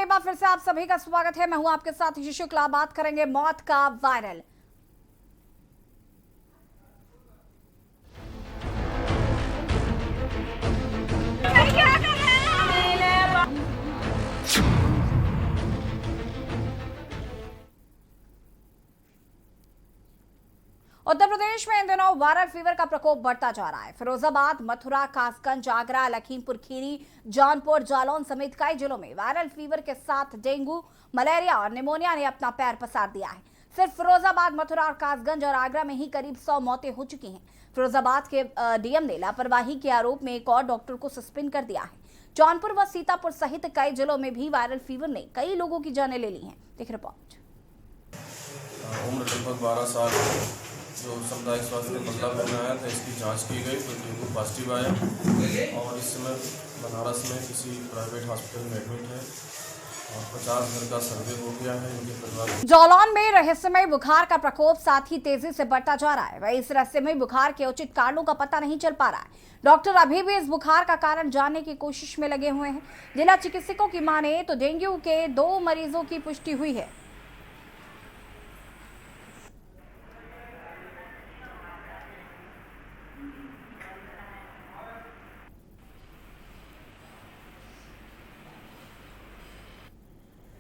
एक बार फिर से आप सभी का स्वागत है। मैं हूं आपके साथ ईशु शुक्ला। बात करेंगे मौत का वायरल। उत्तर प्रदेश में इन दिनों वायरल फीवर का प्रकोप बढ़ता जा रहा है। फिरोजाबाद, मथुरा, कासगंज, आगरा, लखीमपुर खीरी, जौनपुर, जालौन समेत कई जिलों में वायरल फीवर के साथ डेंगू, मलेरिया और निमोनिया ने अपना पैर पसार दिया है। सिर्फ फिरोजाबाद, मथुरा और कासगंज और आगरा में ही करीब 100 मौतें हो चुकी हैं। फिरोजाबाद के डीएम ने लापरवाही के आरोप में एक और डॉक्टर को सस्पेंड कर दिया है। जौनपुर व सीतापुर सहित कई जिलों में भी वायरल फीवर ने कई लोगों की जानें ले ली हैं। देख रिपोर्ट। उम्र लगभग 12 साल जो सामुदायिक स्वास्थ्य केंद्र बदलापुर में आया था, इसकी जांच की गई तो डेंगू पॉजिटिव आया और इस समय बनारस में किसी प्राइवेट हॉस्पिटल में एडमिट है और 50 घर का सर्वे हो गया है इनके परिवार। जालौन में रहस्यमय बुखार का प्रकोप साथ ही तेजी से बढ़ता जा रहा है। वही इस रहस्यमय बुखार के उचित कारणों का पता नहीं चल पा रहा है। डॉक्टर अभी भी इस बुखार का कारण जानने की कोशिश में लगे हुए हैं। जिला चिकित्सकों की माने तो डेंगू के 2 मरीजों की पुष्टि हुई है।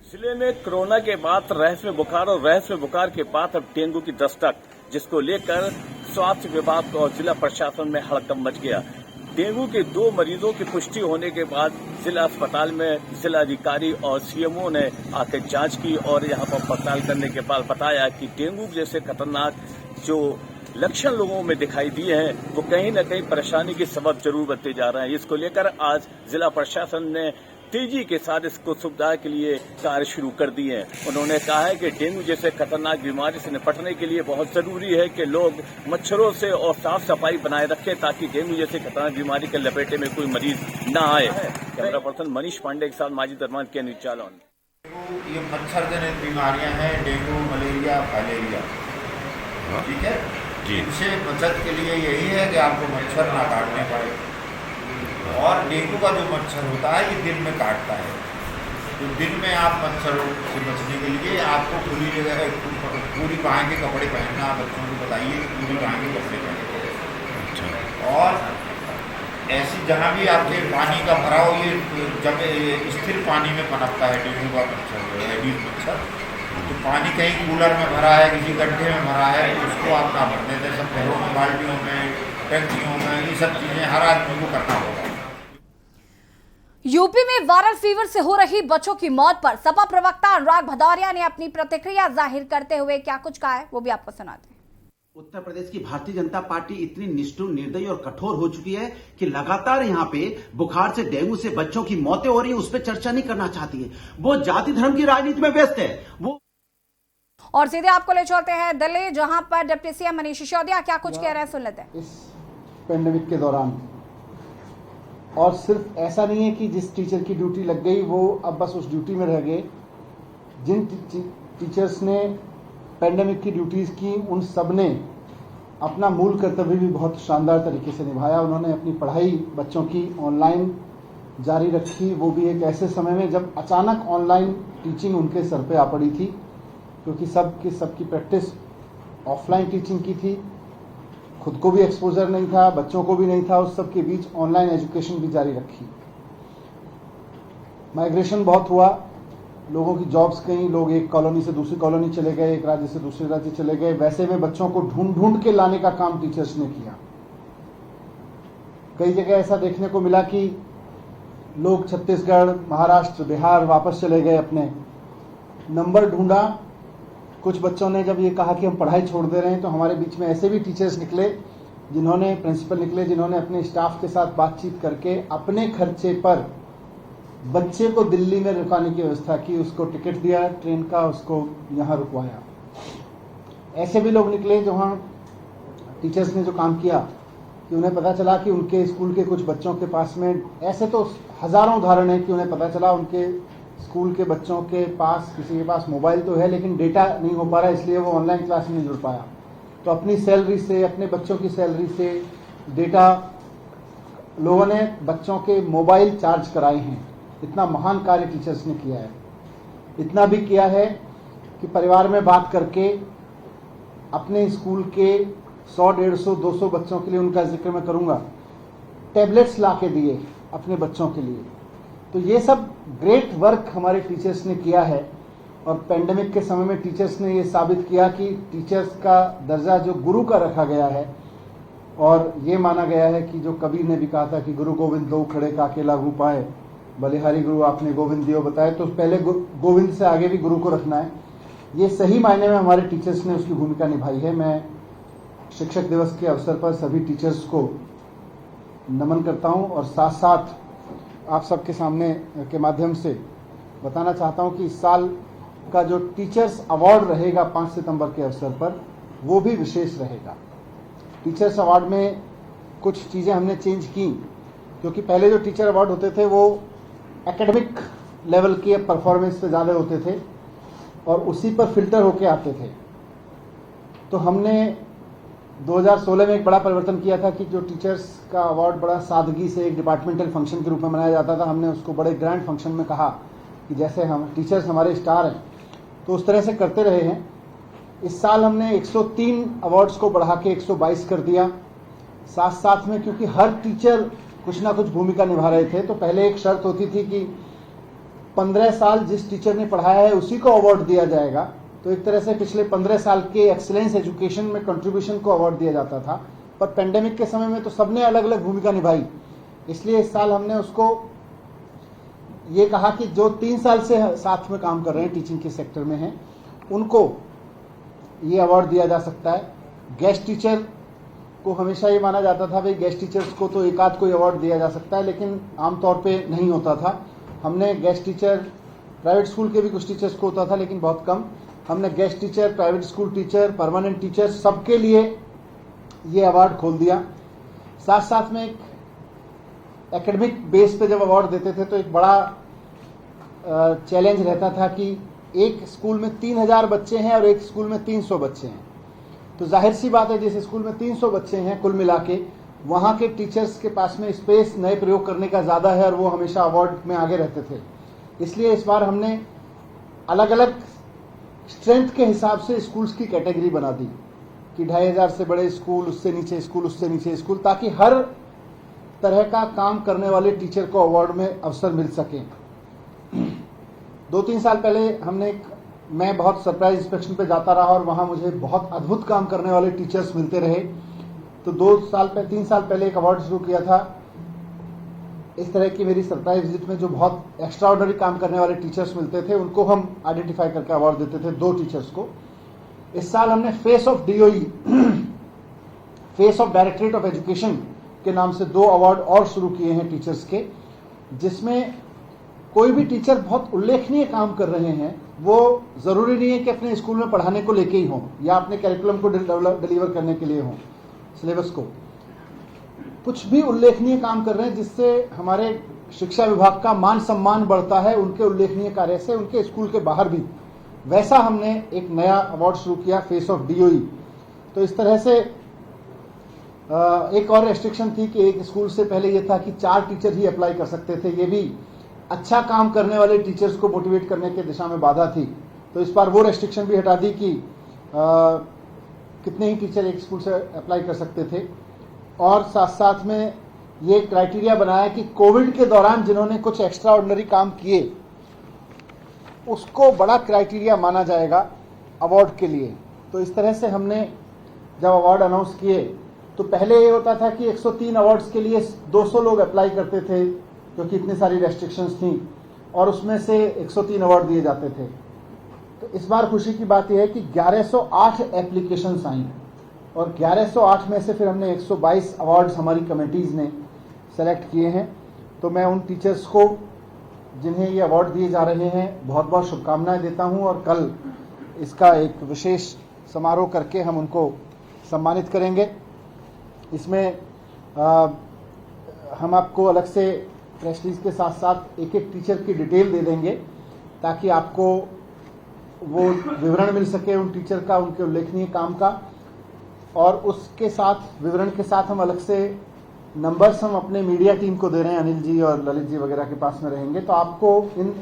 जिले में कोरोना के बाद रहस्य बुखार और रहस्य बुखार के बाद अब डेंगू की दस्तक, जिसको लेकर स्वास्थ्य विभाग और जिला प्रशासन में हड़कंप मच गया। डेंगू के 2 मरीजों की पुष्टि होने के बाद जिला अस्पताल में जिला अधिकारी और सीएमओ ने आकर जांच की और यहां पर पड़ताल करने के बाद बताया कि डेंगू जैसे खतरनाक जो लक्षण लोगों में दिखाई दिए हैं वो कहीं न कहीं परेशानी के सबब जरूर बनते जा रहे हैं। इसको लेकर आज जिला प्रशासन ने तेजी के साथ इसको सुविधा के लिए कार्य शुरू कर दिए हैं। उन्होंने कहा है कि डेंगू जैसे खतरनाक बीमारी से निपटने के लिए बहुत जरूरी है कि लोग मच्छरों से और साफ सफाई बनाए रखें ताकि डेंगू जैसे खतरनाक बीमारी के लपेटे में कोई मरीज न आए। कैमरा पर्सन मनीष पांडे के साथ माजिद अरमान के न्यूज जालौन। ये मच्छर जनित बीमारियां हैं, डेंगू, मलेरिया, फाइलेरिया, ठीक है जी। इनसे बचत के लिए यही है कि आपको मच्छर ना काटने पड़े। और डेंगू का जो मच्छर होता है ये दिन में काटता है, तो दिन में आप मच्छरों से बचने के लिए आपको खुली जगह पूरी बांह के कपड़े पहनना। बच्चों को बताइए पूरी बांह के कपड़े पहने। और ऐसी जहाँ भी आपके पानी का भराव, ये जब स्थिर पानी में पनपता है डेंगू का मच्छर, एडीज मच्छर, तो पानी कहीं कूलर में भरा है, किसी गड्ढे में भरा है, उसको आप ना भरने दें। सब घरों में, बाल्टियों में, टंकियों में, ये सब चीज़ें हर आदमी को करना होगा। यूपी में वायरल फीवर से हो रही बच्चों की मौत पर सपा प्रवक्ता अनुराग भदौरिया ने अपनी प्रतिक्रिया जाहिर करते हुए क्या कुछ कहा है वो भी आपको सुनाते हैं। उत्तर प्रदेश की भारतीय जनता पार्टी इतनी निष्ठुर, निर्दयी और कठोर हो चुकी है कि लगातार यहाँ पे बुखार से, डेंगू से बच्चों की मौतें हो रही है, उस पर चर्चा नहीं करना चाहती है। वो जाति धर्म की राजनीति में व्यस्त है। वो और सीधे आपको ले चलते हैं दिल्ली, जहां पर डिप्टी सीएम मनीष सिसोदिया क्या कुछ कह रहे हैं, सुन लेते हैं। इस पेंडेमिक के दौरान, और सिर्फ ऐसा नहीं है कि जिस टीचर की ड्यूटी लग गई वो अब बस उस ड्यूटी में रह गए। जिन टीचर्स ने पेंडेमिक की ड्यूटीज की, उन सब ने अपना मूल कर्तव्य भी बहुत शानदार तरीके से निभाया। उन्होंने अपनी पढ़ाई बच्चों की ऑनलाइन जारी रखी, वो भी एक ऐसे समय में जब अचानक ऑनलाइन टीचिंग उनके सर पे आ पड़ी थी, क्योंकि सबकी प्रैक्टिस ऑफलाइन टीचिंग की थी। खुद को भी एक्सपोजर नहीं था, बच्चों को भी नहीं था, उस सब के बीच ऑनलाइन एजुकेशन भी जारी रखी। माइग्रेशन बहुत हुआ, लोगों की जॉब्स गई, लोग एक कॉलोनी से दूसरी कॉलोनी चले गए, एक राज्य से दूसरे राज्य चले गए। वैसे में बच्चों को ढूंढ के लाने का काम टीचर्स ने किया। कई जगह ऐसा देखने को मिला कि लोग छत्तीसगढ़, महाराष्ट्र, बिहार वापस चले गए, अपने नंबर ढूंढा। कुछ बच्चों ने जब ये कहा कि हम पढ़ाई छोड़ दे रहे हैं, तो हमारे बीच में ऐसे भी टीचर्स निकले, प्रिंसिपल निकले, जिन्होंने अपने स्टाफ के साथ बातचीत करके अपने खर्चे पर बच्चे को दिल्ली में रुकाने की व्यवस्था की, उसको टिकट दिया ट्रेन का, उसको यहाँ रुकवाया। ऐसे भी लोग निकले जहाँ टीचर्स ने जो काम किया कि उन्हें पता चला कि उनके स्कूल के कुछ बच्चों के पास में, ऐसे तो हजारों उदाहरण है कि उन्हें पता चला उनके स्कूल के बच्चों के पास, किसी के पास मोबाइल तो है लेकिन डेटा नहीं हो पा रहा, इसलिए वो ऑनलाइन क्लास में नहीं जुड़ पाया। तो अपनी सैलरी से, अपने बच्चों की सैलरी से डेटा लोगों ने बच्चों के मोबाइल चार्ज कराए हैं। इतना महान कार्य टीचर्स ने किया है। इतना भी किया है कि परिवार में बात करके अपने स्कूल के 100, 150, 200 बच्चों के लिए, उनका जिक्र मैं करूंगा, टैबलेट्स ला के दिए अपने बच्चों के लिए। तो ये सब ग्रेट वर्क हमारे टीचर्स ने किया है और पेंडेमिक के समय में टीचर्स ने ये साबित किया कि टीचर्स का दर्जा जो गुरु का रखा गया है, और ये माना गया है कि जो कबीर ने भी कहा था कि गुरु गोविंद दो खड़े काके लागू पाए, बलिहारी गुरु आपने गोविंद दियो बताए, तो पहले गोविंद से आगे भी गुरु को रखना है। ये सही मायने में हमारे टीचर्स ने उसकी भूमिका निभाई है। मैं शिक्षक दिवस के अवसर पर सभी टीचर्स को नमन करता हूं और साथ साथ आप सबके सामने के माध्यम से बताना चाहता हूं कि इस साल का जो टीचर्स अवार्ड रहेगा 5 सितंबर के अवसर पर, वो भी विशेष रहेगा। टीचर्स अवार्ड में कुछ चीज़ें हमने चेंज की, क्योंकि पहले जो टीचर अवार्ड होते थे वो एकेडमिक लेवल के परफॉर्मेंस पे ज़्यादा होते थे और उसी पर फिल्टर होके आते थे। तो हमने 2016 में एक बड़ा परिवर्तन किया था कि जो टीचर्स का अवार्ड बड़ा सादगी से एक डिपार्टमेंटल फंक्शन के रूप में मनाया जाता था, हमने उसको बड़े ग्रैंड फंक्शन में कहा कि जैसे हम टीचर्स हमारे स्टार हैं, तो उस तरह से करते रहे हैं। इस साल हमने 103 अवार्ड्स को बढ़ा के 122 कर दिया। साथ साथ में क्योंकि हर टीचर कुछ ना कुछ भूमिका निभा रहे थे, तो पहले एक शर्त होती थी कि 15 साल जिस टीचर ने पढ़ाया है उसी को अवार्ड दिया जाएगा। तो एक तरह से पिछले 15 साल के एक्सीलेंस एजुकेशन में कंट्रीब्यूशन को अवार्ड दिया जाता था, पर पेंडेमिक के समय में तो सबने अलग अलग भूमिका निभाई, इसलिए इस साल हमने उसको ये कहा कि जो 3 साल से साथ में काम कर रहे हैं, टीचिंग के सेक्टर में हैं, उनको ये अवार्ड दिया जा सकता है। गेस्ट टीचर को हमेशा ये माना जाता था भाई गेस्ट टीचर्स को तो एक आध कोई अवार्ड दिया जा सकता है, लेकिन आमतौर पे नहीं होता था। हमने गेस्ट टीचर, प्राइवेट स्कूल के भी कुछ टीचर्स को होता था लेकिन बहुत कम, हमने guest teacher, private school teacher, permanent teacher, सबके लिए ये अवार्ड खोल दिया। साथ साथ में एक एकेडमिक बेस पे जब अवार्ड देते थे तो एक बड़ा चैलेंज रहता था कि एक स्कूल में 3000 बच्चे हैं और एक स्कूल में 300 बच्चे हैं। तो जाहिर सी बात है जिस स्कूल में 300 बच्चे हैं कुल मिला के, वहाँ के टीचर्स के पास में स्पेस नए प्रयोग करने का ज़्यादा है और वो हमेशा अवार्ड में आगे रहते थे। इसलिए इस बार हमने अलग अलग स्ट्रेंथ के हिसाब से स्कूल्स की कैटेगरी बना दी कि 2500 से बड़े स्कूल, उससे नीचे स्कूल, उससे नीचे स्कूल, ताकि हर तरह का काम करने वाले टीचर को अवार्ड में अवसर मिल सके। 2-3 साल पहले मैं बहुत सरप्राइज इंस्पेक्शन पे जाता रहा और वहाँ मुझे बहुत अद्भुत काम करने वाले टीचर्स मिलते रहे। तो 3 साल पहले एक अवार्ड शुरू किया था इस तरह की मेरी सरप्राइज विजिट में, जो बहुत एक्स्ट्राऑर्डिनरी काम करने वाले टीचर्स मिलते थे, उनको हम आइडेंटिफाई करके अवार्ड देते थे 2 टीचर्स को। इस साल हमने face of DOE, face of directorate of education के नाम से 2 अवार्ड और शुरू किए हैं टीचर्स के, जिसमें कोई भी टीचर बहुत उल्लेखनीय काम कर रहे हैं, वो जरूरी नहीं है कि अपने स्कूल में पढ़ाने को लेके ही हों या अपने कैरिकुलम को डिलीवर करने के लिए हों, सिलेबस को, कुछ भी उल्लेखनीय काम कर रहे हैं जिससे हमारे शिक्षा विभाग का मान सम्मान बढ़ता है उनके उल्लेखनीय कार्य से, उनके स्कूल के बाहर भी। वैसा हमने एक नया अवार्ड शुरू किया, फेस ऑफ DOE। तो इस तरह से एक और रेस्ट्रिक्शन थी कि एक स्कूल से पहले ये था कि 4 टीचर ही अप्लाई कर सकते थे, ये भी अच्छा काम करने वाले टीचर्स को मोटिवेट करने की दिशा में बाधा थी। तो इस बार वो रेस्ट्रिक्शन भी हटा दी कि कितने ही टीचर एक स्कूल से अप्लाई कर सकते थे। और साथ साथ में ये क्राइटेरिया बनाया कि कोविड के दौरान जिन्होंने कुछ एक्स्ट्रा ऑर्डिनरी काम किए उसको बड़ा क्राइटेरिया माना जाएगा अवार्ड के लिए। तो इस तरह से हमने जब अवार्ड अनाउंस किए तो पहले ये होता था कि 103 अवार्ड्स के लिए 200 लोग अप्लाई करते थे क्योंकि इतनी सारी रेस्ट्रिक्शंस थी, और उसमें से 103 अवार्ड दिए जाते थे। तो इस बार खुशी की बात यह है कि 1108 एप्लीकेशंस आई और 1108 में से फिर हमने 122 अवार्ड्स हमारी कमेटीज़ ने सेलेक्ट किए हैं। तो मैं उन टीचर्स को जिन्हें ये अवार्ड दिए जा रहे हैं बहुत बहुत शुभकामनाएं देता हूं, और कल इसका एक विशेष समारोह करके हम उनको सम्मानित करेंगे। इसमें हम आपको अलग से प्रेस रिलीज के साथ साथ एक एक टीचर की डिटेल दे देंगे ताकि आपको वो विवरण मिल सके उन टीचर का, उनके उल्लेखनीय काम का, और उसके साथ विवरण के साथ हम अलग से नंबर्स हम अपने मीडिया टीम को दे रहे हैं। अनिल जी और ललित जी वगैरह के पास में रहेंगे, तो आपको इन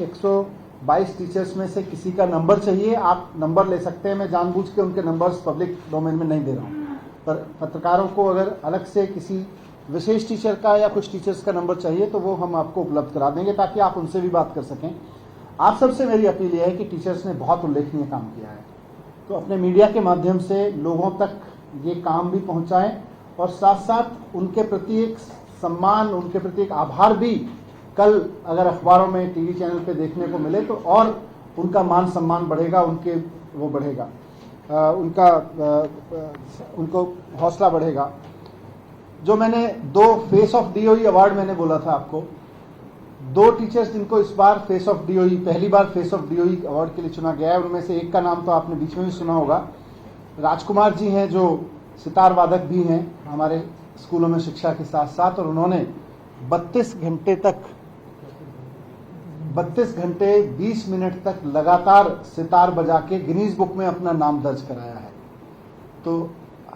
22 टीचर्स में से किसी का नंबर चाहिए, आप नंबर ले सकते हैं। मैं जानबूझ के उनके नंबर्स पब्लिक डोमेन में नहीं दे रहा हूँ, पर पत्रकारों को अगर अलग से किसी विशेष टीचर का या कुछ टीचर्स का नंबर चाहिए तो वो हम आपको उपलब्ध करा देंगे, ताकि आप उनसे भी बात कर सकें। आप सबसे मेरी अपील यह है कि टीचर्स ने बहुत उल्लेखनीय काम किया है, तो अपने मीडिया के माध्यम से लोगों तक ये काम भी पहुंचाएं और साथ साथ उनके प्रति एक सम्मान, उनके प्रति एक आभार भी कल अगर अखबारों में, टीवी चैनल पे देखने को मिले तो और उनका मान सम्मान बढ़ेगा, उनके वो बढ़ेगा, उनको हौसला बढ़ेगा। जो मैंने 2 फेस ऑफ डीओई अवार्ड मैंने बोला था आपको, 2 टीचर्स जिनको इस बार फेस ऑफ डीओई, पहली बार फेस ऑफ डीओई अवार्ड के लिए चुना गया है, उनमें से एक का नाम तो आपने बीच में भी सुना होगा। राजकुमार जी हैं जो सितार वादक भी हैं हमारे स्कूलों में शिक्षा के साथ साथ, और उन्होंने 32 घंटे 20 मिनट तक लगातार सितार बजा के गिनीज बुक में अपना नाम दर्ज कराया है। तो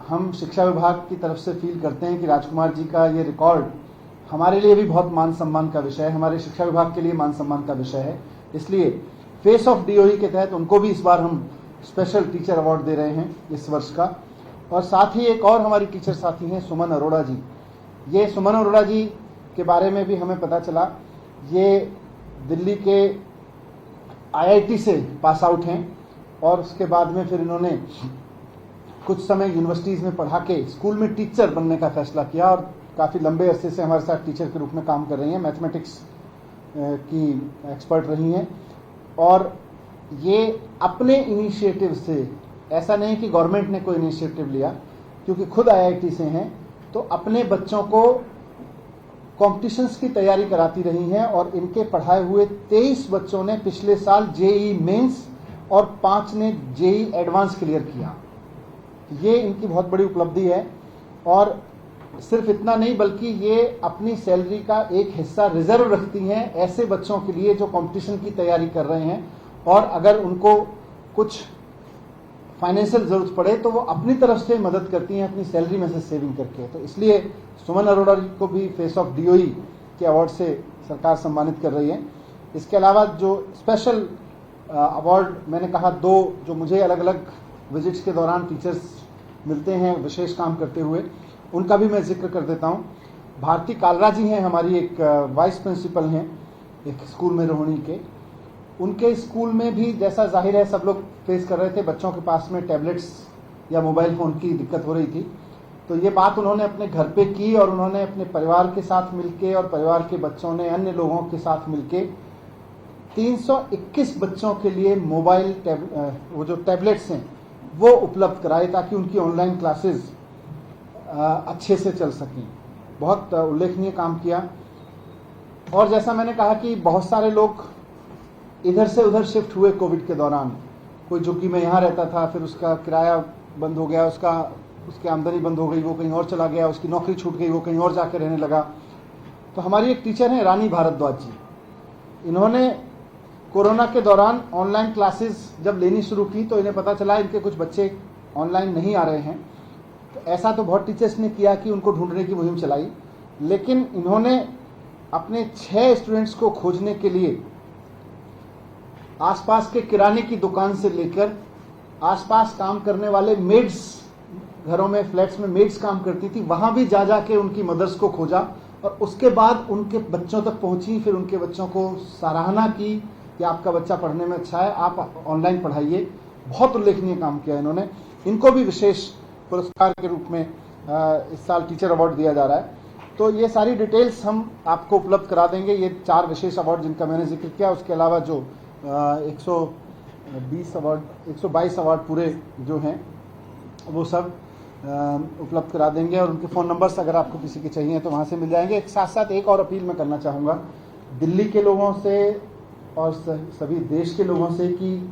हम शिक्षा विभाग की तरफ से फील करते हैं कि राजकुमार जी का ये रिकॉर्ड हमारे लिए भी बहुत मान सम्मान का विषय है, हमारे शिक्षा विभाग के लिए मान सम्मान का विषय है। इसलिए फेस ऑफ डीओई के तहत उनको भी इस बार हम स्पेशल टीचर अवार्ड दे रहे हैं इस वर्ष का। और साथ ही एक और हमारी टीचर साथी हैं सुमन अरोड़ा जी। ये सुमन अरोड़ा जी के बारे में भी हमें पता चला, ये दिल्ली के आईआईटी से पास आउट हैं और उसके बाद में फिर इन्होंने कुछ समय यूनिवर्सिटीज़ में पढ़ा के स्कूल में टीचर बनने का फैसला किया और काफ़ी लंबे अरसे से हमारे साथ टीचर के रूप में काम कर रही हैं, मैथमेटिक्स की एक्सपर्ट रही हैं। और ये अपने इनिशिएटिव से, ऐसा नहीं कि गवर्नमेंट ने कोई इनिशिएटिव लिया, क्योंकि खुद आईआईटी से हैं, तो अपने बच्चों को कॉम्पिटिशन्स की तैयारी कराती रही हैं और इनके पढ़ाए हुए 23 बच्चों ने पिछले साल जेईई मेंस और 5 ने जेईई एडवांस क्लियर किया। ये इनकी बहुत बड़ी उपलब्धि है। और सिर्फ इतना नहीं, बल्कि ये अपनी सैलरी का एक हिस्सा रिजर्व रखती हैं ऐसे बच्चों के लिए जो कंपटीशन की तैयारी कर रहे हैं, और अगर उनको कुछ फाइनेंशियल जरूरत पड़े तो वो अपनी तरफ से मदद करती हैं अपनी सैलरी में से सेविंग करके। तो इसलिए सुमन अरोड़ा जी को भी फेस ऑफ डीओई के अवार्ड से सरकार सम्मानित कर रही है। इसके अलावा जो स्पेशल अवार्ड मैंने कहा 2 जो मुझे अलग अलग विजिट्स के दौरान टीचर्स मिलते हैं विशेष काम करते हुए, उनका भी मैं जिक्र कर देता हूँ। भारती कालरा जी हैं, हमारी एक वाइस प्रिंसिपल हैं एक स्कूल में रोहिणी के। उनके स्कूल में भी जैसा जाहिर है सब लोग फेस कर रहे थे, बच्चों के पास में टैबलेट्स या मोबाइल फ़ोन की दिक्कत हो रही थी, तो ये बात उन्होंने अपने घर पे की और उन्होंने अपने परिवार के साथ मिलके और परिवार के बच्चों ने अन्य लोगों के साथ मिलके 321 बच्चों के लिए मोबाइल वो जो टैबलेट्स हैं वो उपलब्ध कराए, ताकि उनकी ऑनलाइन क्लासेस अच्छे से चल सकें। बहुत उल्लेखनीय काम किया। और जैसा मैंने कहा कि बहुत सारे लोग इधर से उधर शिफ्ट हुए कोविड के दौरान। कोई झुग्गी में यहाँ रहता था, फिर उसका किराया बंद हो गया, उसकी आमदनी बंद हो गई, वो कहीं और चला गया, उसकी नौकरी छूट गई, वो कहीं और जाकर रहने लगा। तो हमारी एक टीचर हैं रानी भारद्वाज जी, इन्होंने कोरोना के दौरान ऑनलाइन क्लासेस जब लेनी शुरू की तो इन्हें पता चला इनके कुछ बच्चे ऑनलाइन नहीं आ रहे हैं। तो ऐसा तो बहुत टीचर्स ने किया कि उनको ढूंढने की मुहिम चलाई, लेकिन इन्होंने अपने 6 स्टूडेंट्स को खोजने के लिए आसपास के किराने की दुकान से लेकर आसपास काम करने वाले मेड्स, घरों में फ्लैट्स में मेड्स काम करती थी, वहां भी जा जा के उनकी मदर्स को खोजा और उसके बाद उनके बच्चों तक पहुंची। फिर उनके बच्चों को सराहना की कि आपका बच्चा पढ़ने में अच्छा है, आप ऑनलाइन पढ़ाइए। बहुत उल्लेखनीय काम किया इन्होंने। इनको भी विशेष पुरस्कार के रूप में इस साल टीचर अवार्ड दिया जा रहा है। तो ये सारी डिटेल्स हम आपको उपलब्ध करा देंगे। ये 4 विशेष अवार्ड जिनका मैंने जिक्र किया, उसके अलावा जो 122 अवार्ड पूरे जो हैं वो सब उपलब्ध करा देंगे। और उनके फ़ोन नंबर्स अगर आपको किसी के चाहिए तो वहाँ से मिल जाएंगे। एक साथ साथ एक और अपील मैं करना चाहूँगा दिल्ली के लोगों से और सभी देश के लोगों से कि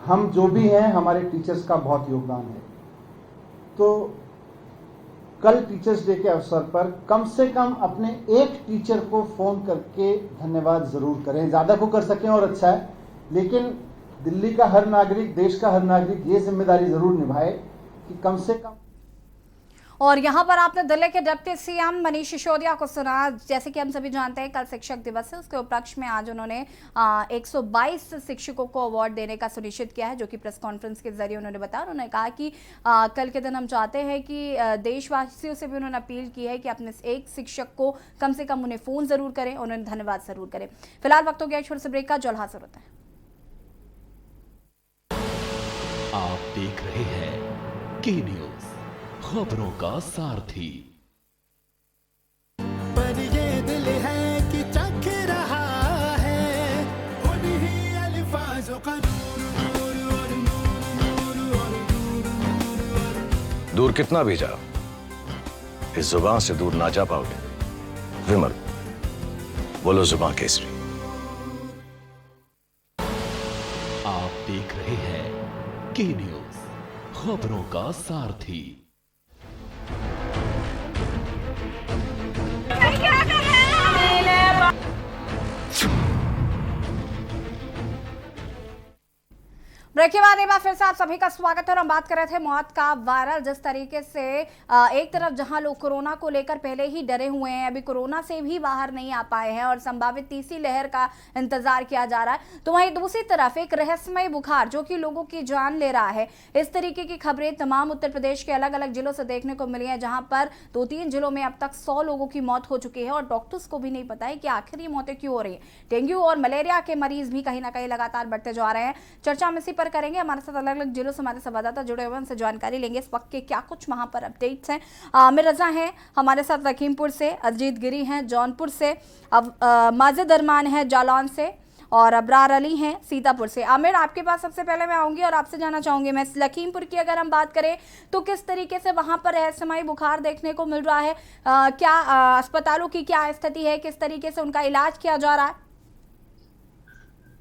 हम जो भी हैं, हमारे टीचर्स का बहुत योगदान है। तो कल टीचर्स डे के अवसर पर कम से कम अपने एक टीचर को फ़ोन करके धन्यवाद ज़रूर करें। ज़्यादा को कर सकें और अच्छा है, लेकिन दिल्ली का हर नागरिक, देश का हर नागरिक ये जिम्मेदारी ज़रूर निभाए कि कम से कम। और यहाँ पर आपने दिल्ली के डिप्टी सीएम मनीष सिसोदिया को सुना। जैसे कि हम सभी जानते हैं कल शिक्षक दिवस है, उसके उपलक्ष्य में आज उन्होंने 122 शिक्षकों को अवार्ड देने का सुनिश्चित किया है, जो कि प्रेस कॉन्फ्रेंस के जरिए उन्होंने बताया। उन्होंने कहा कि कल के दिन हम चाहते हैं कि देशवासियों से भी उन्होंने अपील की है कि अपने एक शिक्षक को कम से कम उन्हें फोन जरूर करें, उन्होंने धन्यवाद जरूर करें। फिलहाल वक्त हो गया छोटे से ब्रेक का, जल्द हाजिर होता है। आप देख रहे हैं के न्यूज, खबरों का सारथी। पर ये दिल है कि चख रहा है उन्हीं अल्फाजों का नूर और नूर और नूर। दूर कितना भी जाओ, इस जुबान से दूर ना जा पाओगे। विमल, बोलो जुबान केसरी। आप देख रहे हैं के न्यूज, खबरों का सारथी। ब्रेक के बाद एक बार फिर से आप सभी का स्वागत है और हम बात कर रहे थे मौत का वायरल। जिस तरीके से एक तरफ जहां लोग कोरोना को लेकर पहले ही डरे हुए हैं, अभी कोरोना से भी बाहर नहीं आ पाए हैं और संभावित तीसरी लहर का इंतजार किया जा रहा है, तो वहीं दूसरी तरफ एक रहस्यमय बुखार जो कि लोगों की जान ले रहा है। इस तरीके की खबरें तमाम उत्तर प्रदेश के अलग अलग जिलों से देखने को मिली है, जहां पर 2-3 जिलों में अब तक 100 लोगों की मौत हो चुकी है और डॉक्टर्स को भी नहीं पता है कि आखिर ये मौतें क्यों हो रही है। डेंगू और मलेरिया के मरीज भी कहीं ना कहीं लगातार बढ़ते जा रहे हैं। चर्चा में इसी पर करेंगे, हमारे साथ अलग अलग जिलों से हमारे संवाददाता जुड़े हुए, उनसे जानकारी लेंगे इस वक्त के क्या कुछ वहां पर अपडेट्स हैं। आमिर रजा हैं हमारे साथ लखीमपुर से, अजीत गिरी हैं जौनपुर से, अब माजिद अरमान है जालौन से और अबरार अली हैं सीतापुर से। आमिर, आपके पास सबसे पहले मैं आऊंगी और आपसे जानना चाहूंगी, मैं लखीमपुर की अगर हम बात करें तो किस तरीके से वहां पर रहस्यमय बुखार देखने को मिल रहा है, क्या अस्पतालों की क्या स्थिति है, किस तरीके से उनका इलाज किया जा रहा है?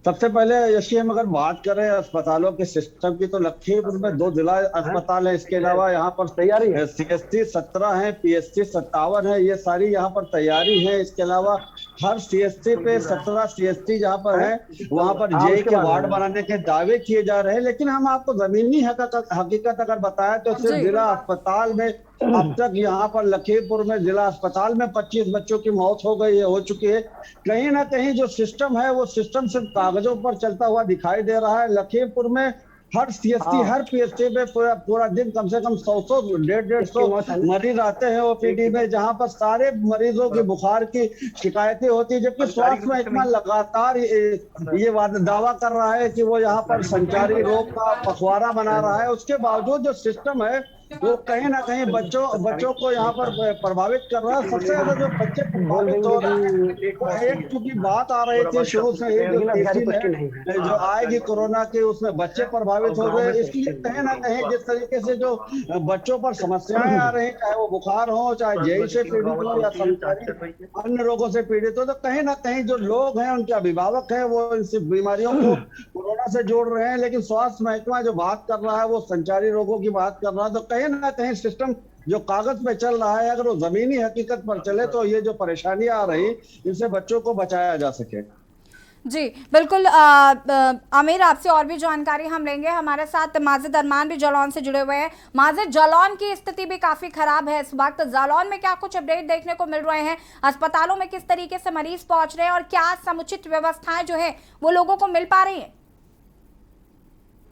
सबसे पहले यशी हम अगर बात करें अस्पतालों के सिस्टम की, तो लखीमपुर में 2 जिला अस्पताल है। इसके अलावा यहाँ पर तैयारी है, CSC 17 है, PSC 57 है, ये सारी यहाँ पर तैयारी है। इसके अलावा हर CSC पे 17 CSC जहाँ पर है वहाँ पर JE के वार्ड बनाने के दावे किए जा रहे हैं। लेकिन हम आपको जमीनी हकीकत अगर बताया तो सिर्फ जिला अस्पताल में अब तक यहाँ पर लखीमपुर में जिला अस्पताल में 25 बच्चों की मौत हो चुकी है। कहीं ना कहीं जो सिस्टम है वो सिस्टम सिर्फ कागजों पर चलता हुआ दिखाई दे रहा है। लखीमपुर में हर CSC हर PSC में पूरा दिन कम से कम 100 150 मरीज आते हैं OPD में, जहां पर सारे मरीजों की बुखार की शिकायतें होती है, जबकि स्वास्थ्य महकमा लगातार ये दावा कर रहा है कि वो यहाँ पर संचारी रोग का पखवाड़ा बना रहा है। उसके बावजूद जो सिस्टम है वो कहीं ना कहीं बच्चों को यहाँ पर प्रभावित कर रहा है। सबसे ज्यादा जो बच्चे प्रभावित हो रहे हैं, एक चूंकि बात आ रही थी शुरू से जो आएगी कोरोना की, उसमें बच्चे प्रभावित हो गए। इसलिए कहीं ना कहीं जिस तरीके से जो बच्चों पर समस्याएं आ रही हैं, चाहे वो बुखार हो, चाहे JE से पीड़ित हो या संचारी अन्य रोगों से पीड़ित हो, तो कहीं ना कहीं जो लोग हैं उनके अभिभावक हैं वो इन बीमारियों को कोरोना से जोड़ रहे हैं। लेकिन स्वास्थ्य महकमा जो बात कर रहा है वो संचारी रोगों की बात कर रहा है। तो कहीं ना कहीं सिस्टम जो कागज पे चल रहा है, अगर वो जमीनी हकीकत पर चले तो ये जो परेशानियां आ रही इनसे बच्चों को बचाया जा सके। जी बिल्कुल। आमिर, आपसे और भी जानकारी हम लेंगे। हमारे साथ माजिद अरमान भी जालौन से जुड़े हुए हैं। माजिद, जालौन की स्थिति भी काफी खराब है इस वक्त, जालौन में क्या कुछ अपडेट देखने को मिल रहे हैं? अस्पतालों में किस तरीके से मरीज पहुंच रहे हैं और क्या समुचित व्यवस्थाएं जो है वो लोगों को मिल पा रही है?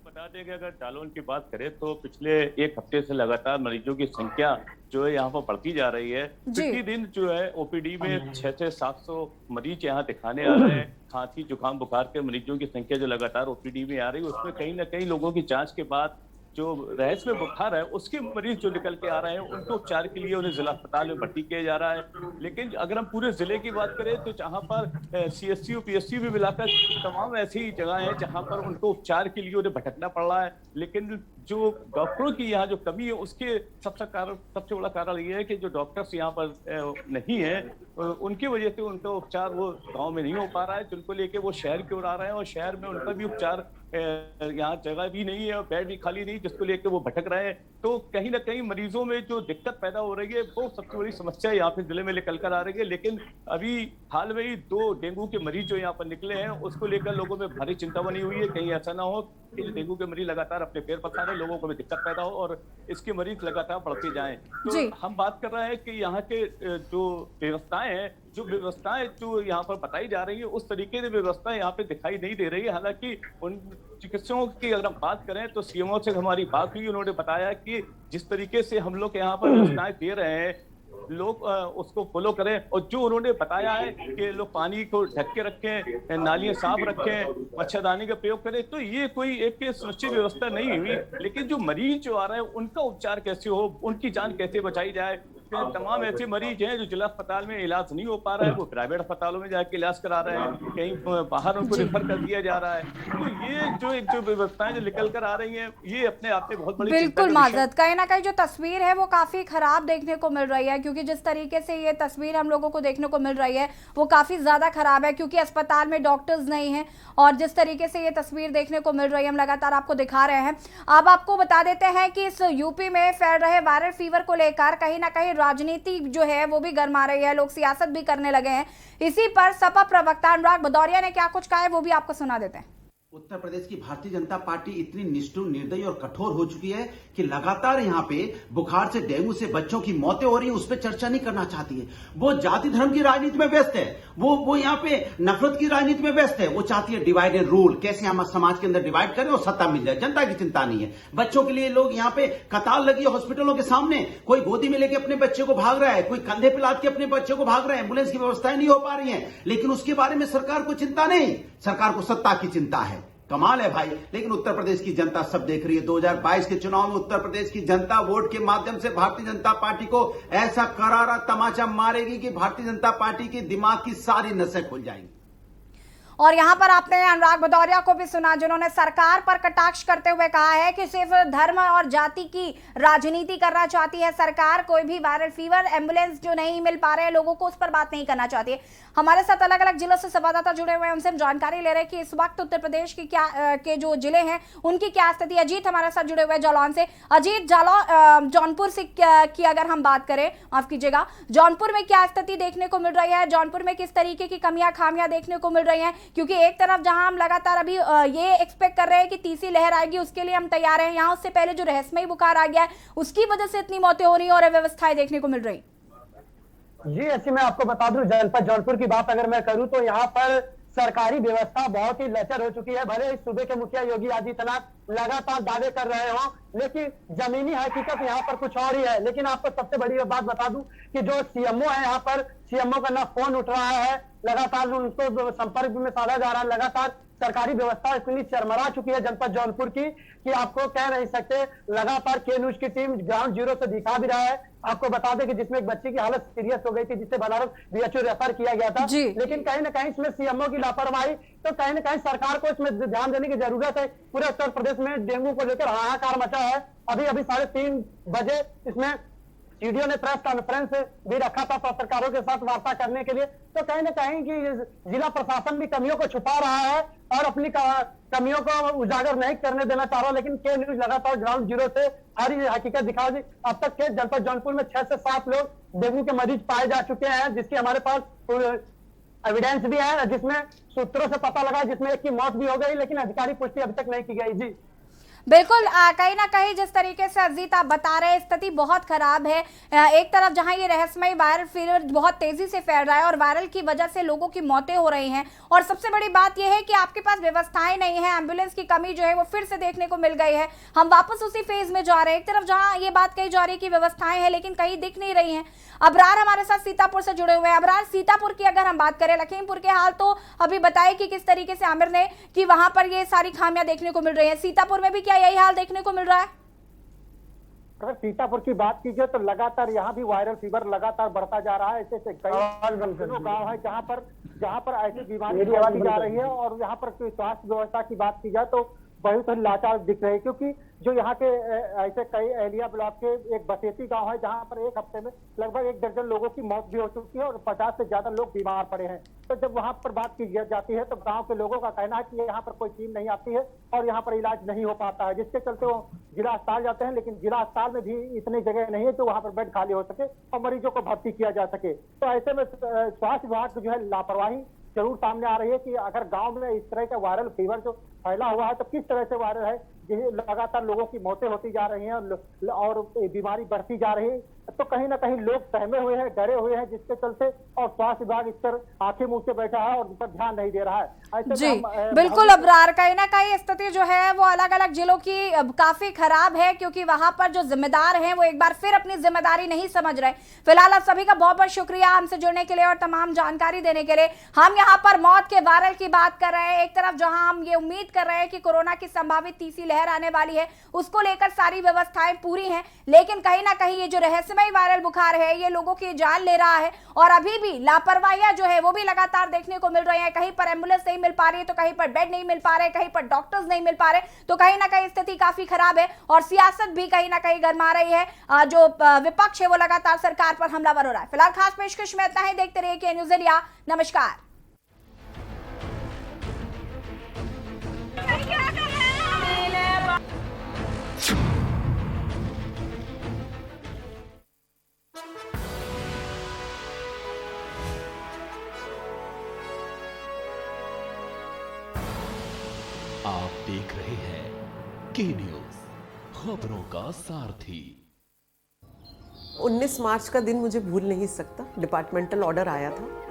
बता दें कि अगर जालौन की बात करें तो पिछले 1 हफ्ते से लगातार मरीजों की संख्या जो है यहाँ पर बढ़ती जा रही है। प्रतिदिन जो है OPD में 600-700 मरीज यहाँ दिखाने आ रहे हैं। खांसी जुकाम बुखार के मरीजों की संख्या जो लगातार OPD में आ रही है, उसमें कहीं ना कहीं लोगों की जांच के बाद जो रहस्यमय बुखार है उसके मरीज जो निकल के आ रहे हैं, उनको उपचार के लिए उन्हें जिला अस्पताल में भर्ती किया जा रहा है। लेकिन अगर हम पूरे जिले की बात करें तो जहां पर CSC और PSC भी मिलाकर तमाम ऐसी जगह हैं जहां पर उनको उपचार के लिए उन्हें भटकना पड़ रहा है। लेकिन जो डॉक्टरों की यहाँ जो कमी है उसके सबसे बड़ा कारण ये है कि जो डॉक्टर्स यहाँ पर नहीं है, उनकी वजह से उनका उपचार वो गाँव में नहीं हो पा रहा है, जिनको लेके वो शहर की ओर आ रहे हैं और शहर में उनका भी उपचार यहाँ जगह भी नहीं है और बेड भी खाली नहीं, जिसको लेकर वो भटक रहे हैं। तो कहीं ना कहीं मरीजों में जो दिक्कत पैदा हो रही है वो सबसे बड़ी समस्या यहाँ पे जिले में निकल कर आ रही है। लेकिन अभी हाल में ही 2 डेंगू के मरीज जो यहाँ पर निकले हैं उसको लेकर लोगों में भारी चिंता बनी हुई है, कहीं ऐसा ना हो कि डेंगू के मरीज लगातार अपने पैर पसारें। लोगों को भी दिक्कत पैदा हो और इसके मरीज लगातार बढ़ते जाएं। तो जी। हम बात कर रहे हैं कि यहाँ के जो व्यवस्थाएं हैं, जो यहाँ पर बताई जा रही है, उस तरीके की व्यवस्था यहाँ पे दिखाई नहीं दे रही है। हालांकि उन चिकित्सकों की अगर हम बात करें तो सीएमओ से हमारी बात हुई, उन्होंने बताया कि जिस तरीके से हम लोग यहाँ पर व्यवस्थाएं दे रहे हैं, लोग उसको फॉलो करें। और जो उन्होंने बताया है कि लोग पानी को ढक के रखें, नालियां साफ रखें, मच्छरदानी का प्रयोग करें, तो ये कोई एक सुनिश्चित व्यवस्था नहीं हुई। लेकिन जो मरीज जो आ रहे हैं उनका उपचार कैसे हो, उनकी जान कैसे बचाई जाए। तमाम ऐसे मरीज हैं जो जिला अस्पताल में इलाज नहीं हो पा रहा है, वो प्राइवेट अस्पतालों में जाके इलाज करा रहे हैं, कहीं बाहर उनको रेफर कर दिया जा रहा है। तो ये जो व्यवस्थाएं जो निकल कर आ रही हैं, ये अपने आप में बहुत बड़ी बिल्कुल माजरत, कहीं ना कहीं जो तस्वीर है वो काफी खराब देखने को मिल रही है, क्योंकि जिस तरीके से ये तस्वीर हम लोगों को देखने को मिल रही है वो काफी ज्यादा खराब है, क्योंकि अस्पताल में डॉक्टर्स नहीं हैं। और जिस तरीके से ये तस्वीर देखने को मिल रही है हम लगातार आपको दिखा रहे हैं। अब आपको बता देते हैं कि इस यूपी में फैल रहे वायरल फीवर को लेकर कहीं ना कहीं राजनीति जो है वो भी गर्मा रही है, लोग सियासत भी करने लगे हैं। इसी पर सपा प्रवक्ता अनुराग भदौरिया ने क्या कुछ कहा है वो भी आपको सुना देते हैं। उत्तर प्रदेश की भारतीय जनता पार्टी इतनी निष्ठुर, निर्दयी और कठोर हो चुकी है कि लगातार यहाँ पे बुखार से, डेंगू से बच्चों की मौतें हो रही है, उस पर चर्चा नहीं करना चाहती है। वो जाति धर्म की राजनीति में व्यस्त है, वो यहाँ पे नफरत की राजनीति में व्यस्त है। वो चाहती है डिवाइड एंड रूल, कैसे हम समाज के अंदर डिवाइड करें और सत्ता मिल जाए। जनता की चिंता नहीं है। बच्चों के लिए लोग यहाँ पे कतार लगी है हॉस्पिटलों के सामने, कोई गोदी में लेके अपने बच्चे को भाग रहा है, कोई कंधे पे लाद के अपने बच्चे को भाग रहा है। एम्बुलेंस की व्यवस्थाएं नहीं हो पा रही है, लेकिन उसके बारे में सरकार को चिंता नहीं, सरकार को सत्ता की चिंता है। कमाल है भाई। लेकिन उत्तर प्रदेश की जनता सब देख रही है। 2022 के चुनाव में उत्तर प्रदेश की जनता वोट के माध्यम से भारतीय जनता पार्टी को ऐसा करारा तमाचा मारेगी कि भारतीय जनता पार्टी के दिमाग की सारी नसें खुल जाएंगी। और यहाँ पर आपने अनुराग भदौरिया को भी सुना, जिन्होंने सरकार पर कटाक्ष करते हुए कहा है कि सिर्फ धर्म और जाति की राजनीति करना चाहती है सरकार। कोई भी वायरल फीवर, एम्बुलेंस जो नहीं मिल पा रहे हैं लोगों को, उस पर बात नहीं करना चाहती है। हमारे साथ अलग अलग जिलों से संवाददाता जुड़े हुए हैं, उनसे हम जानकारी ले रहे हैं कि इस वक्त उत्तर प्रदेश की के जो जिले हैं उनकी क्या स्थिति है। अजीत हमारे साथ जुड़े हुए हैं जालौन से। अजीत, जौनपुर से की अगर हम बात करें, माफ कीजिएगा, जौनपुर में क्या स्थिति देखने को मिल रही है? जौनपुर में किस तरीके की कमियां खामियां देखने को मिल रही हैं? क्योंकि एक तरफ जहां हम लगातार अभी ये एक्सपेक्ट कर रहे हैं कि तीसरी लहर आएगी, उसके लिए हम तैयार हैं, यहाँ उससे पहले जो रहस्यमयी बुखार आ गया है उसकी वजह से इतनी मौतें हो रही हैं और अव्यवस्थाएं देखने को मिल रही। जी ऐसे मैं आपको बता दूं, जनपद जौनपुर की बात अगर मैं करूं तो यहाँ पर सरकारी व्यवस्था बहुत ही लचर हो चुकी है। भले इस सूबे के मुखिया योगी आदित्यनाथ लगातार दावे कर रहे हो, लेकिन जमीनी हकीकत यहाँ पर कुछ और ही है। लेकिन आपको सबसे बड़ी बात बता दूं कि जो सीएमओ है यहाँ पर, सीएमओ का ना फोन उठ रहा है, लगातार उनको संपर्क में साधा जा रहा है। लगातार सरकारी व्यवस्था इतनी चरमरा चुकी है जनपद जौनपुर की कि आपको कह नहीं सकते। लगातार के न्यूज की टीम ग्राउंड जीरो से दिखा भी रहा है। आपको बता दें कि जिसमें एक बच्ची की हालत सीरियस हो गई थी, जिसे बनारस बीएचयू रेफर किया गया था। लेकिन कहीं ना कहीं इसमें सीएमओ की लापरवाही, तो कहीं ना कहीं सरकार को इसमें ध्यान देने की जरूरत है। पूरे उत्तर प्रदेश में डेंगू को लेकर हाहाकार मचा है। अभी 3:30 बजे इसमें सीडीओ ने प्रेस कॉन्फ्रेंस भी रखा था पत्रकारों के साथ वार्ता करने के लिए। तो कहीं ना कहीं कि जिला प्रशासन भी कमियों को छुपा रहा है और अपनी कमियों को उजागर नहीं करने देना चाह रहा। लेकिन के न्यूज लगातार ग्राउंड जीरो से हर हकीकत दिखा दी। अब तक के जनपद जौनपुर में 6 से 7 लोग डेंगू के मरीज पाए जा चुके हैं, जिसकी हमारे पास एविडेंस भी है, जिसमें सूत्रों से पता लगा, जिसमें एक की मौत भी हो गई, लेकिन अधिकारी पुष्टि अभी तक नहीं की गई। जी बिल्कुल, कहीं ना कहीं जिस तरीके से अजीत आप बता रहे हैं स्थिति बहुत खराब है। एक तरफ जहां ये रहस्यमयी वायरल फीवर बहुत तेजी से फैल रहा है और वायरल की वजह से लोगों की मौतें हो रही हैं, और सबसे बड़ी बात यह है कि आपके पास व्यवस्थाएं नहीं है, एम्बुलेंस की कमी जो है वो फिर से देखने को मिल गई है। हम वापस उसी फेज में जा रहे हैं। एक तरफ जहां ये बात कही जा रही है कि व्यवस्थाएं हैं लेकिन कहीं दिख नहीं रही हैं। अबरार हमारे साथ सीतापुर से जुड़े हुए हैं। अबरार, सीतापुर की अगर हम बात करें, लखीमपुर के हाल तो अभी बताए कि किस तरीके से आमिर ने कि वहां पर ये सारी खामियां देखने को मिल रही है। सीतापुर में भी क्या यही हाल देखने को मिल रहा है? अगर सीतापुर की बात कीजिए तो लगातार यहाँ भी वायरल फीवर लगातार बढ़ता जा रहा है। ऐसे कई गाँव है जहाँ पर ऐसी बीमारी फैलती जा रही है, और यहाँ पर स्वास्थ्य व्यवस्था की बात की जाए तो बहुत ही लाचार दिख रहे हैं। क्योंकि जो यहाँ के ऐसे कई एहलिया ब्लॉक के एक बसेती गांव है जहाँ पर एक हफ्ते में लगभग 1 दर्जन लोगों की मौत भी हो चुकी है और 50 से ज्यादा लोग बीमार पड़े हैं। तो जब वहाँ पर बात की जाती है तो गांव के लोगों का कहना है कि यहाँ पर कोई टीम नहीं आती है और यहाँ पर इलाज नहीं हो पाता है, जिसके चलते वो जिला अस्पताल जाते हैं, लेकिन जिला अस्पताल में भी इतनी जगह नहीं है जो वहाँ पर बेड खाली हो सके और मरीजों को भर्ती किया जा सके। तो ऐसे में स्वास्थ्य विभाग की जो है लापरवाही जरूर सामने आ रही है कि अगर गांव में इस तरह का वायरल फीवर जो फैला हुआ है तो किस तरह से वायरल है, लगातार लोगों की मौतें होती जा रही हैं और बीमारी बढ़ती जा रही है, तो कहीं ना कहीं लोग सहमे हुए हैं, डरे हुए हैं, जिसके चलते और स्वास्थ्य विभाग इस पर आंखें मुंह से बैठा है और उन पर ध्यान नहीं दे रहा है। ऐसे जी में हम, बिल्कुल अबरार, कहीं ना कहीं स्थिति जो है वो अलग अलग जिलों की काफी खराब है, क्योंकि वहां पर जो जिम्मेदार हैं वो एक बार फिर अपनी जिम्मेदारी नहीं समझ रहे। फिलहाल आप सभी का बहुत बहुत शुक्रिया हमसे जुड़ने के लिए और तमाम जानकारी देने के लिए। हम यहाँ पर मौत के वायरल की बात कर रहे हैं, एक तरफ जहां हम ये उम्मीद कर रहे हैं कि कोरोना की संभावित तीसरी लहर आने वाली है, उसको लेकर सारी व्यवस्थाएं पूरी हैं, लेकिन कहीं ना कहीं ये जो रहस्यमय वायरल बुखार है ये लोगों की जान ले रहा है और अभी भी लापरवाहियां जो है वो भी लगातार देखने को मिल रही है। कहीं पर एम्बुलेंस नहीं मिल पा रही है, तो कहीं पर बेड नहीं मिल पा रहे, कहीं पर डॉक्टर्स नहीं मिल पा रहे, तो कहीं ना कहीं स्थिति काफी खराब है और सियासत भी कहीं ना कहीं गरमा रही है। जो विपक्ष है वो लगातार सरकार पर हमलावर हो रहा है। फिलहाल खास पेशकश में इतना ही, देखते रहिए के न्यूज़ इंडिया। नमस्कार। आप देख रहे हैं के न्यूज़, खबरों का सारथी। 19 मार्च का दिन मुझे भूल नहीं सकता। डिपार्टमेंटल ऑर्डर आया था